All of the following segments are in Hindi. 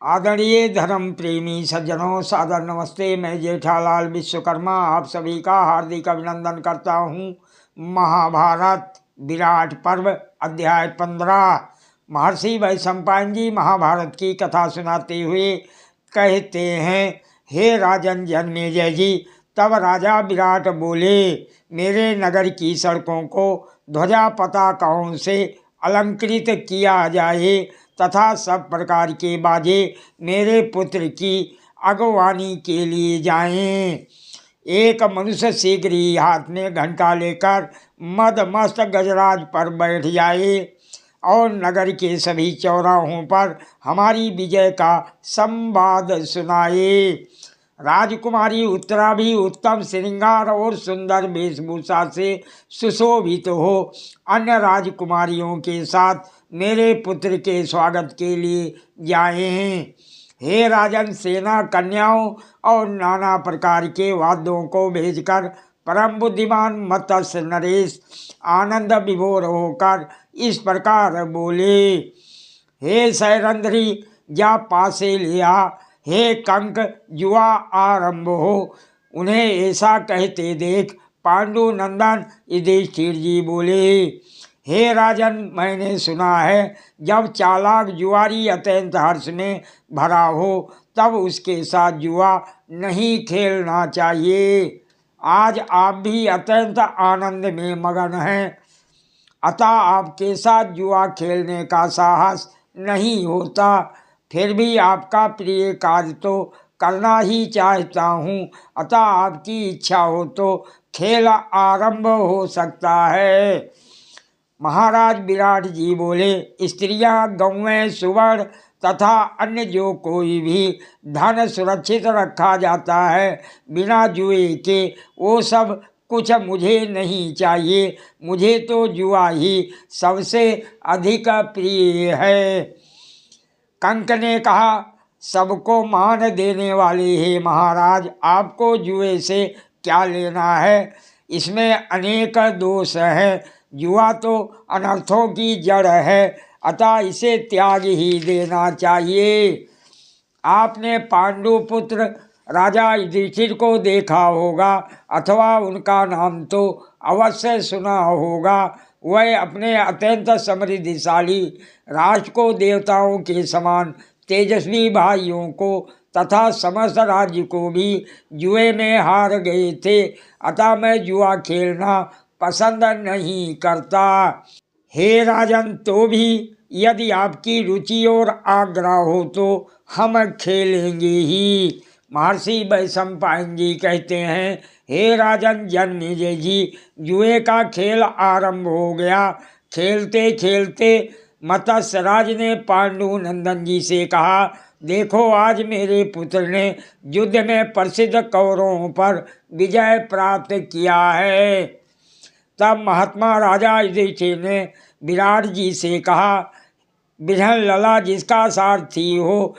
आदरणीय धर्म प्रेमी सज्जनों, सादर नमस्ते। मैं जेठालाल विश्वकर्मा आप सभी का हार्दिक अभिनंदन करता हूँ। महाभारत विराट पर्व अध्याय 15। महर्षि वैशंपायन जी महाभारत की कथा सुनाते हुए कहते हैं, हे राजन जन्मेजय जी, तब राजा विराट बोले, मेरे नगर की सड़कों को ध्वजा पताकाओं से अलंकृत किया जाए तथा सब प्रकार के बाजे मेरे पुत्र की अगवानी के लिए जाएं। एक मनुष्य शीघ्र ही हाथ में घंटा लेकर मदमस्त गजराज पर बैठ जाए और नगर के सभी चौराहों पर हमारी विजय का संवाद सुनाए। राजकुमारी उत्तरा भी उत्तम श्रृंगार और सुंदर वेशभूषा से सुशोभित हो अन्य राजकुमारियों के साथ मेरे पुत्र के स्वागत के लिए जाए हैं। हे राजन, सेना कन्याओं और नाना प्रकार के वाद्यों को भेजकर परम बुद्धिमान मत्स्य नरेश आनंद विभोर होकर इस प्रकार बोले, हे सैरंध्री जा पासे लिया, हे कंक जुआ आरंभ हो। उन्हें ऐसा कहते देख पांडु नंदन युधिष्ठिर जी बोले, हे राजन, मैंने सुना है जब चालाक जुआरी अत्यंत हर्ष में भरा हो तब उसके साथ जुआ नहीं खेलना चाहिए। आज आप भी अत्यंत आनंद में मगन हैं, अतः आपके साथ जुआ खेलने का साहस नहीं होता। फिर भी आपका प्रिय कार्य तो करना ही चाहता हूँ, अतः आपकी इच्छा हो तो खेल आरंभ हो सकता है। महाराज विराट जी बोले, स्त्रियां, गौएं, सुवर्ण तथा अन्य जो कोई भी धन सुरक्षित रखा जाता है बिना जुए के, वो सब कुछ मुझे नहीं चाहिए। मुझे तो जुआ ही सबसे अधिक प्रिय है। कंक ने कहा, सबको मान देने वाले हे महाराज, आपको जुए से क्या लेना है? इसमें अनेक दोष हैं। जुआ तो अनर्थों की जड़ है, अतः इसे त्याग ही देना चाहिए। आपने पांडुपुत्र राजा युधिष्ठिर को देखा होगा अथवा उनका नाम तो अवश्य सुना होगा। वह अपने अत्यंत समृद्धिशाली राष्ट्र को, देवताओं के समान तेजस्वी भाइयों को तथा समस्त राज्य को भी जुए में हार गए थे, अतः मैं जुआ खेलना पसंद नहीं करता। हे राजन, तो भी यदि आपकी रुचि और आग्रह हो तो हम खेलेंगे ही। महर्षि वैशंपायन जी कहते हैं, हे राजन जन्मेजय जी, जुए का खेल आरंभ हो गया। खेलते खेलते मत्स्यराज ने पांडु नंदन जी से कहा, देखो, आज मेरे पुत्र ने युद्ध में प्रसिद्ध कौरवों पर विजय प्राप्त किया है। तब महात्मा राजा युधिष्ठिर ने विराट जी से कहा, बिरहन लला जिसका सारथी हो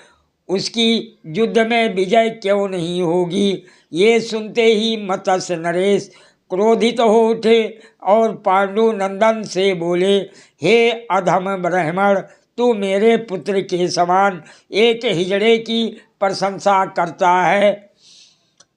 उसकी युद्ध में विजय क्यों नहीं होगी? ये सुनते ही मत्स्य नरेश क्रोधित हो उठे और पांडु नंदन से बोले, हे अधम ब्राह्मण, तू मेरे पुत्र के समान एक हिजड़े की प्रशंसा करता है।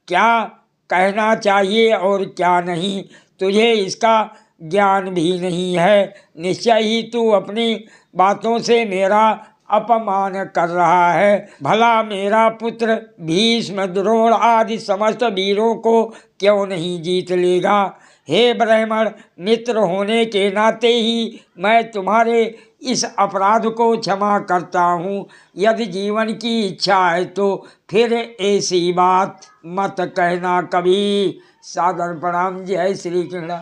क्या कहना चाहिए और क्या नहीं, तुझे इसका ज्ञान भी नहीं है। निश्चय ही तू अपनी बातों से मेरा अपमान कर रहा है। भला मेरा पुत्र भीष्म, द्रोण आदि समस्त वीरों को क्यों नहीं जीत लेगा? हे ब्राह्मण, मित्र होने के नाते ही मैं तुम्हारे इस अपराध को क्षमा करता हूँ। यदि जीवन की इच्छा है तो फिर ऐसी बात मत कहना कभी। सादर प्रणाम। जय श्री कृष्ण।